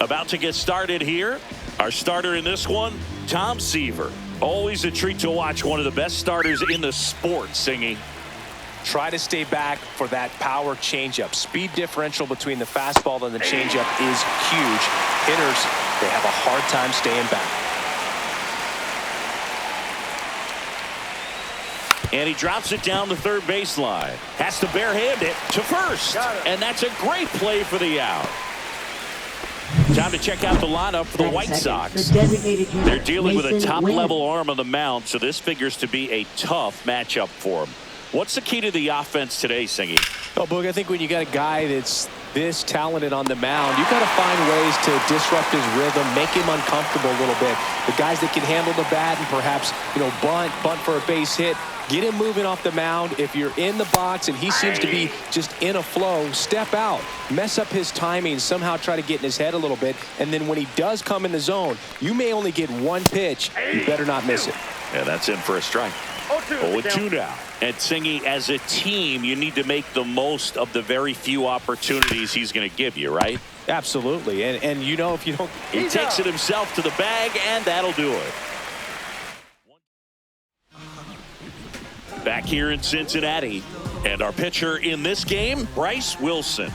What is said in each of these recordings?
About to get started here. Our starter in this one, Tom Seaver. Always a treat to watch one of the best starters in the sport, Singy. Try to stay back for that power changeup. Speed differential between the fastball and the changeup is huge. Hitters, they have a hard time staying back. And he drops it down the third baseline. Has to barehand it to first. And that's a great play for the out. Time to check out the lineup for the White Sox. They're dealing with a top-level arm on the mound, so this figures to be a tough matchup for them. What's the key to the offense today, Singy? Oh, Boog, I think when you got a guy that's this talented on the mound, you got to find ways to disrupt his rhythm, make him uncomfortable a little bit. The guys that can handle the bat and perhaps, bunt for a base hit, get him moving off the mound. If you're in the box and he seems to be just in a flow, step out, mess up his timing, somehow try to get in his head a little bit. And then when he does come in the zone, you may only get one pitch. You better not miss it. Yeah, that's in for a strike. 0-2 now. And Singy, as a team, you need to make the most of the very few opportunities he's going to give you, right? Absolutely. And if you don't... He takes it himself to the bag, and that'll do it. Back here in Cincinnati. And our pitcher in this game, Bryce Wilson.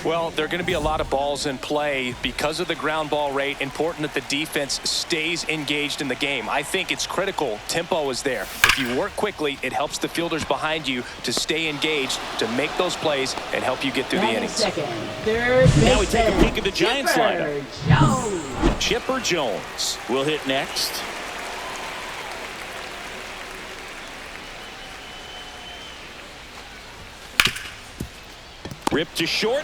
Well, there are going to be a lot of balls in play because of the ground ball rate. Important that the defense stays engaged in the game. I think it's critical. Tempo is there. If you work quickly, it helps the fielders behind you to stay engaged, to make those plays, and help you get through the innings. Now we take a peek at the Giants lineup. Chipper Jones will hit next. Ripped to short.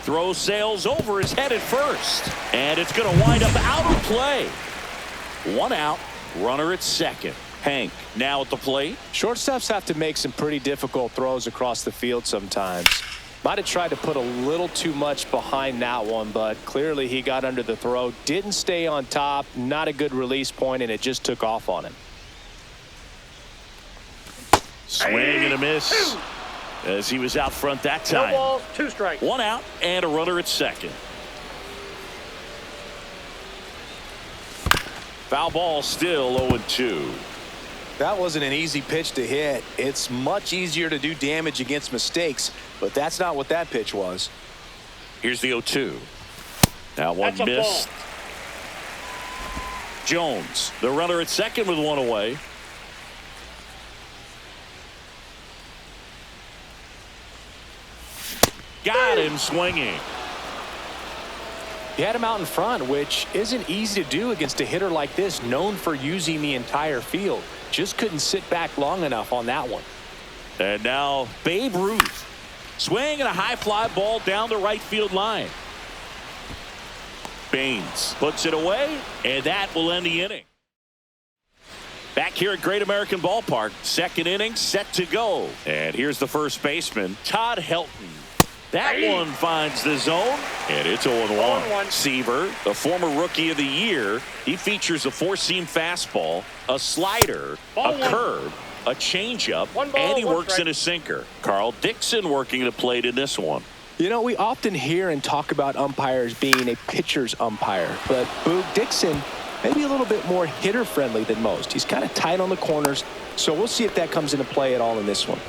Throw sails over his head at first. And it's going to wind up out of play. One out. Runner at second. Hank now at the plate. Shortstops have to make some pretty difficult throws across the field sometimes. Might have tried to put a little too much behind that one, but clearly he got under the throw. Didn't stay on top. Not a good release point, and it just took off on him. Swing and a miss. As he was out front that time. 2 balls, 2 strikes. 1 out and a runner at second. Foul ball still 0-2. That wasn't an easy pitch to hit. It's much easier to do damage against mistakes, but that's not what that pitch was. Here's the 0-2. That one missed. Jones, the runner at second with 1 away. Got him swinging. He had him out in front, which isn't easy to do against a hitter like this, known for using the entire field. Just couldn't sit back long enough on that one. And now Babe Ruth. Swing and a high fly ball down the right field line. Baines puts it away, and that will end the inning. Back here at Great American Ballpark, second inning set to go. And here's the first baseman, Todd Helton. That one finds the zone, and it's 0-1. Seaver, the former Rookie of the Year, he features a 4-seam fastball, a slider, a curve, a changeup, and he works in a sinker. Carl Dixon working the plate in this one. We often hear and talk about umpires being a pitcher's umpire, but Boog Dixon maybe a little bit more hitter-friendly than most. He's kind of tight on the corners, so we'll see if that comes into play at all in this one.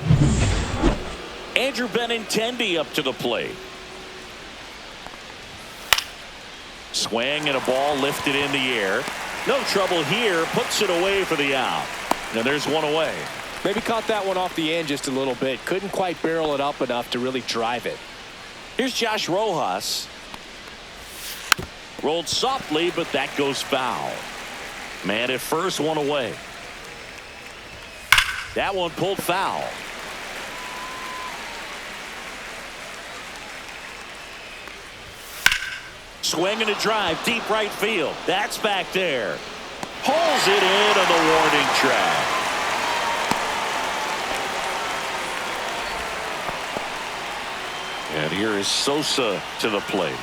Andrew Benintendi up to the plate. Swing and a ball lifted in the air. No trouble here. Puts it away for the out. And there's 1 away. Maybe caught that one off the end just a little bit. Couldn't quite barrel it up enough to really drive it. Here's Josh Rojas. Rolled softly, but that goes foul. Man at first, 1 away. That one pulled foul. Swing and a drive, deep right field. That's back there. Pulls it in on the warning track. And here is Sosa to the plate.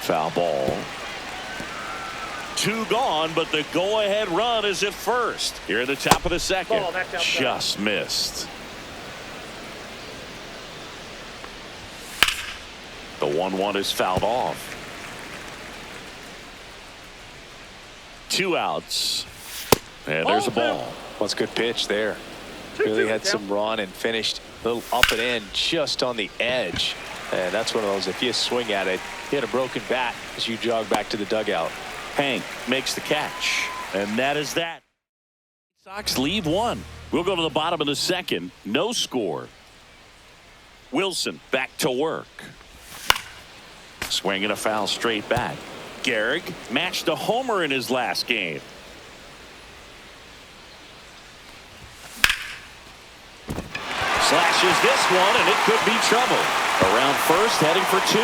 Foul ball. 2 gone, but the go-ahead run is at first. Here at the top of the second. Just missed. The 1-1 is fouled off. 2 outs. And there's a ball. Well, it's a good pitch there. Really had some run and finished a little up and in just on the edge. And that's one of those, if you swing at it, you hit a broken bat as you jog back to the dugout. Hank makes the catch. And that is that. Sox leave 1. We'll go to the bottom of the 2nd. No score. Wilson back to work. Swinging a foul straight back. Gehrig matched a homer in his last game. Slashes this one, and it could be trouble. Around first, heading for 2.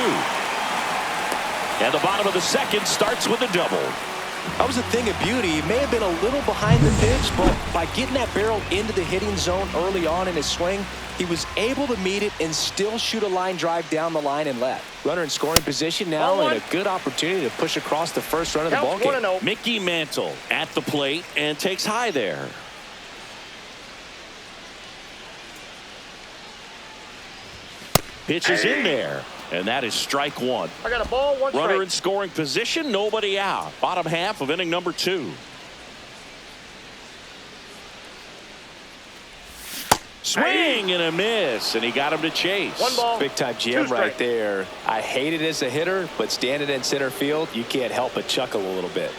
And the bottom of the 2nd starts with a double. That was a thing of beauty. He may have been a little behind the pitch, but by getting that barrel into the hitting zone early on in his swing, he was able to meet it and still shoot a line drive down the line and left. Runner in scoring position now, and a good opportunity to push across the first run of the ballgame. Mickey Mantle at the plate and takes high there. Pitch is in there, and that is strike 1. I got a ball, 1 strike. Runner in scoring position, nobody out. Bottom half of inning number 2. Swing and a miss, and he got him to chase. 1 ball. Big time GM right there. I hate it as a hitter, but standing in center field, you can't help but chuckle a little bit.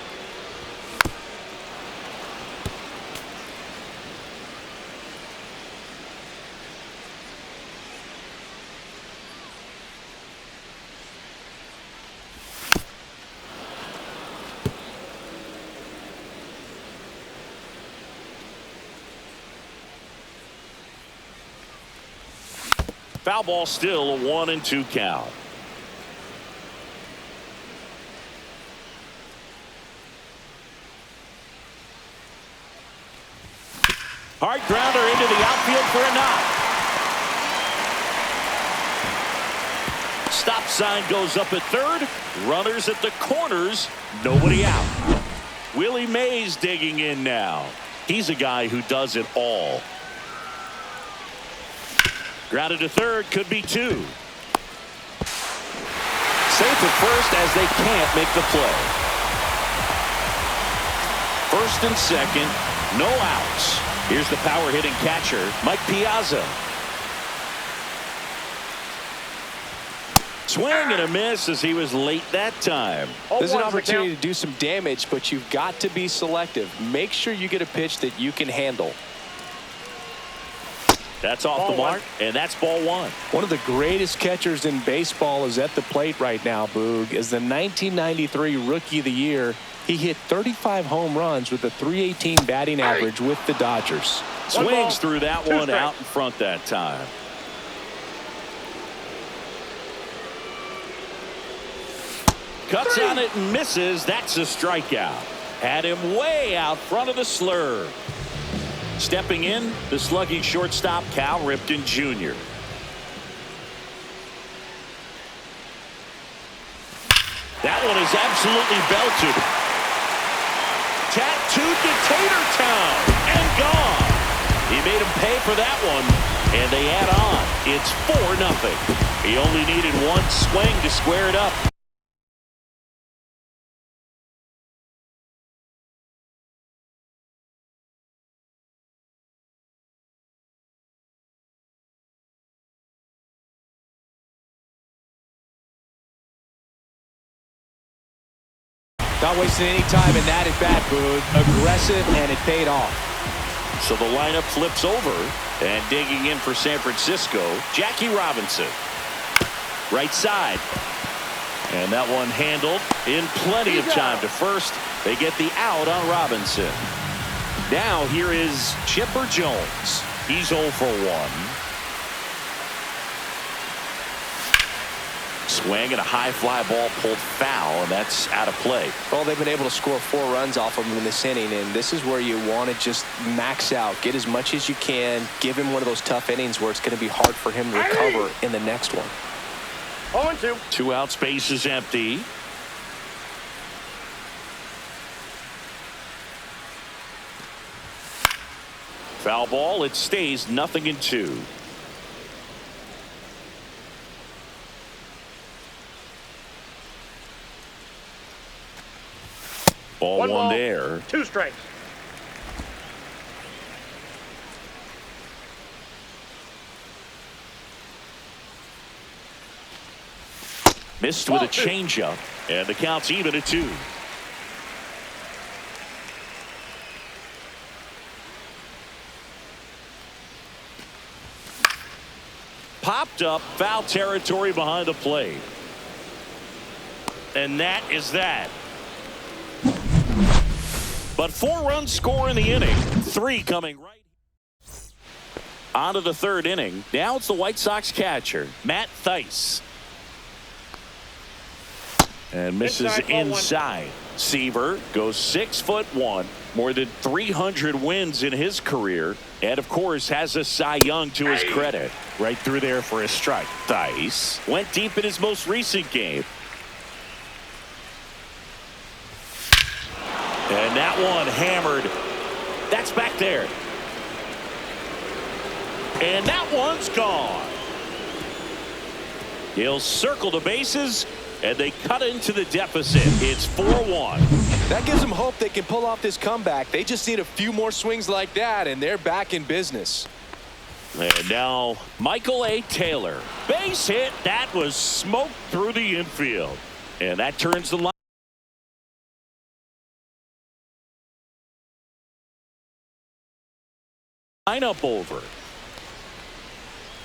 Foul ball, still a 1-2 count. Hard grounder into the outfield for a knock. Stop sign goes up at third. Runners at the corners. Nobody out. Willie Mays digging in now. He's a guy who does it all. Grounded to third, could be 2. Safe at first as they can't make the play. First and second, no outs. Here's the power hitting catcher, Mike Piazza. Swing and a miss as he was late that time. There's an opportunity to do some damage, but you've got to be selective. Make sure you get a pitch that you can handle. That's off the mark, and that's ball 1. One of the greatest catchers in baseball is at the plate right now, Boog. As the 1993 Rookie of the Year, he hit 35 home runs with a .318 batting average with the Dodgers. Swings through that one out in front that time. Cuts on it and misses. That's a strikeout. Had him way out front of the slurve. Stepping in, the slugging shortstop, Cal Ripken Jr. That one is absolutely belted. Tattooed to Tater Town and gone. He made him pay for that one, and they add on. It's 4-0. He only needed 1 swing to square it up. Not wasting any time in that at bat, Boog. Aggressive, and it paid off. So the lineup flips over, and digging in for San Francisco, Jackie Robinson. Right side. And that one handled in plenty of time to first. They get the out on Robinson. Now here is Chipper Jones. He's 0 for 1. Swing and a high fly ball pulled foul, and that's out of play. Well, they've been able to score 4 runs off of him in this inning, and this is where you want to just max out, get as much as you can, give him one of those tough innings where it's going to be hard for him to recover in the next one. 0-2. 2 out, space is empty. Foul ball, it stays 0-2. Ball one there. 2 strikes. Missed with a changeup, and the count's even at 2. Popped up, foul territory behind the plate. And that is that. But 4 runs score in the inning, 3 coming right. On to the 3rd inning. Now it's the White Sox catcher, Matt Thaiss. And misses inside. Seaver goes 6'1", more than 300 wins in his career, and of course has a Cy Young to his credit. Right through there for a strike. Thaiss went deep in his most recent game. And that one hammered. That's back there. And that one's gone. He'll circle the bases, and they cut into the deficit. It's 4-1. That gives them hope they can pull off this comeback. They just need a few more swings like that, and they're back in business. And now Michael A. Taylor. Base hit. That was smoked through the infield. And that turns the lineup over.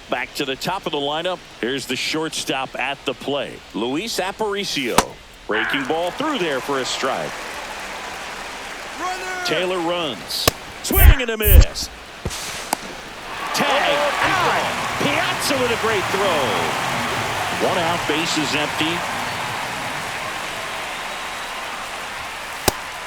Back to the top of the lineup. Here's the shortstop at the plate, Luis Aparicio. Breaking ball through there for a strike. Runner. Taylor runs. Swing and a miss. Tag out. Piazza with a great throw. 1 out, bases empty.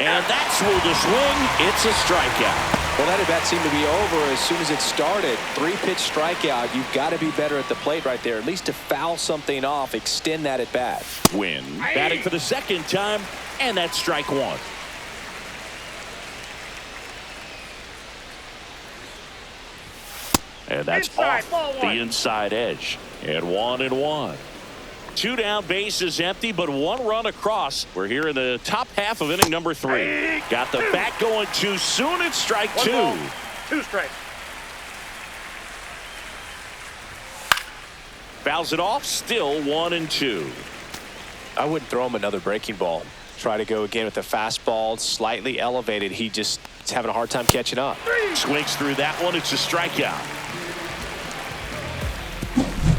And that's with the swing. It's a strikeout. Well, that at bat seemed to be over as soon as it started. 3-pitch strikeout. You've got to be better at the plate right there, at least to foul something off, extend that at bat. Win. Batting for the 2nd time, and that's strike 1. And that's off the inside edge. And 1-1. 2 down, bases empty, but 1 run across. We're here in the top half of inning number 3. Got the bat going too soon. It's strike 2. 2 strikes. Fouls it off. Still 1-2. I wouldn't throw him another breaking ball. Try to go again with the fastball, slightly elevated. He just is having a hard time catching up. Swings through that one. It's a strikeout.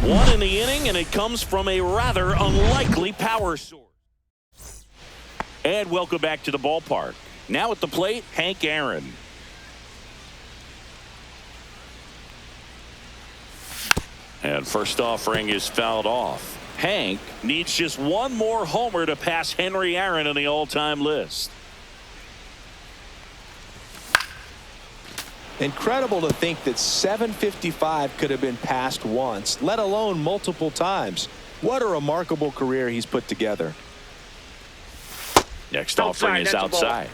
1 in the inning, and it comes from a rather unlikely power source. And welcome back to the ballpark. Now at the plate, Hank Aaron. And first offering is fouled off. Hank needs just 1 more homer to pass Henry Aaron on the all-time list. Incredible to think that 755 could have been passed once, let alone multiple times. What a remarkable career he's put together. Next offering is outside.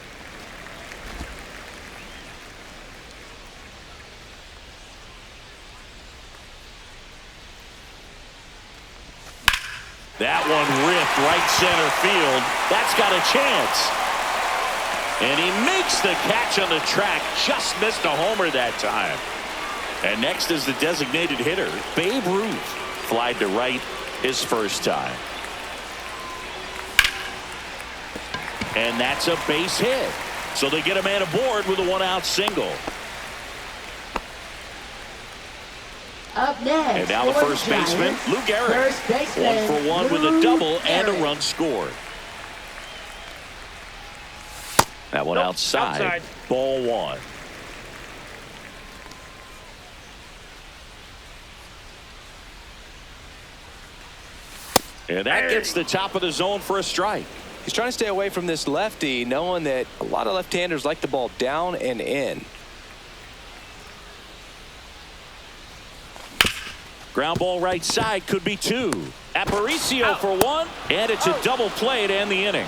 That one ripped right center field. That's got a chance. And he makes the catch on the track. Just missed a homer that time. And next is the designated hitter, Babe Ruth. Flied to right his first time. And that's a base hit. So they get a man aboard with a 1-out single. Up next, and now the first baseman, Lou Gehrig. 1 for 1 with a double and a run scored. That one outside. Ball 1. And that gets the top of the zone for a strike. He's trying to stay away from this lefty, knowing that a lot of left-handers like the ball down and in. Ground ball right side, could be 2. Aparicio for 1, and it's a double play to end the inning.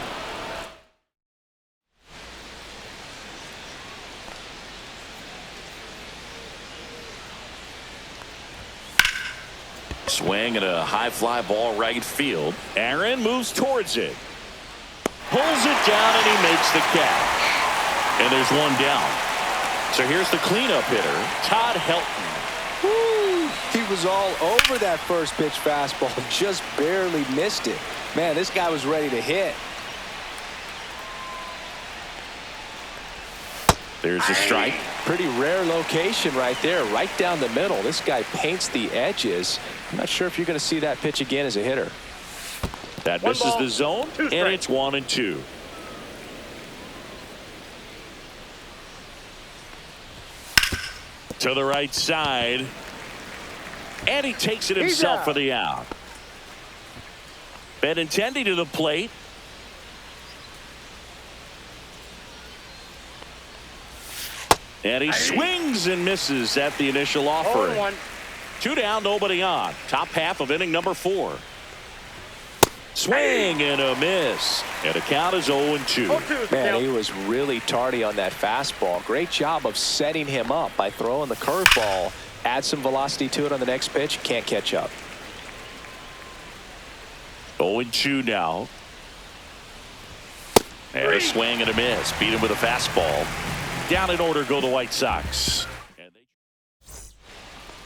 Swing and a high fly ball right field. Aaron moves towards it. Pulls it down, and he makes the catch. And there's one down. So here's the cleanup hitter, Todd Helton. Woo! He was all over that first pitch fastball, just barely missed it. Man, this guy was ready to hit. There's a strike. Pretty rare location right there, right down the middle. This guy paints the edges. I'm not sure if you're going to see that pitch again as a hitter. That misses the zone, and it's 1-2. To the right side. And he takes it himself for the out. Benintendi to the plate. And he swings and misses at the initial offering. 2 down, nobody on. Top half of inning number 4. Swing and a miss. And the count is 0-2. Man, he was really tardy on that fastball. Great job of setting him up by throwing the curveball. Add some velocity to it on the next pitch. Can't catch up. 0-2 now. And a swing and a miss. Beat him with a fastball. Down in order go the White Sox.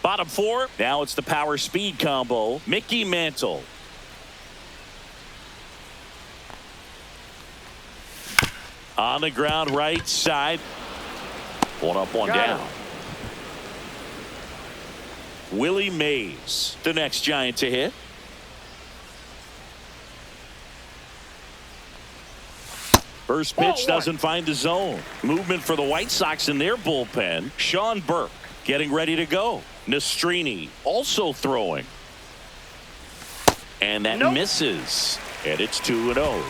Bottom 4. Now it's the power speed combo. Mickey Mantle. On the ground right side. One up, one down. Willie Mays, the next Giant to hit. First pitch doesn't find the zone. Movement for the White Sox in their bullpen. Sean Burke getting ready to go. Nastrini also throwing. And that misses. And it's 2-0.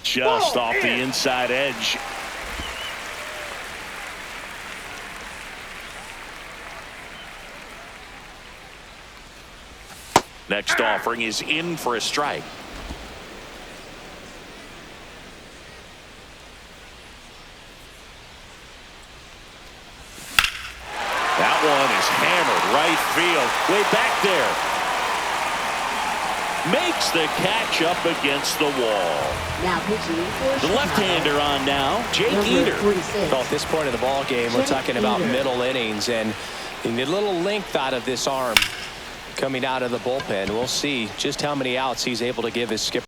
Just off the inside edge. Next offering is in for a strike. That one is hammered right field. Way back there. Makes the catch up against the wall. Now pitching for The left-hander on now, Jake Eater. Well, at this point of the ball game, we're talking about middle innings, and you need a little length out of this arm coming out of the bullpen. We'll see just how many outs he's able to give his skipper.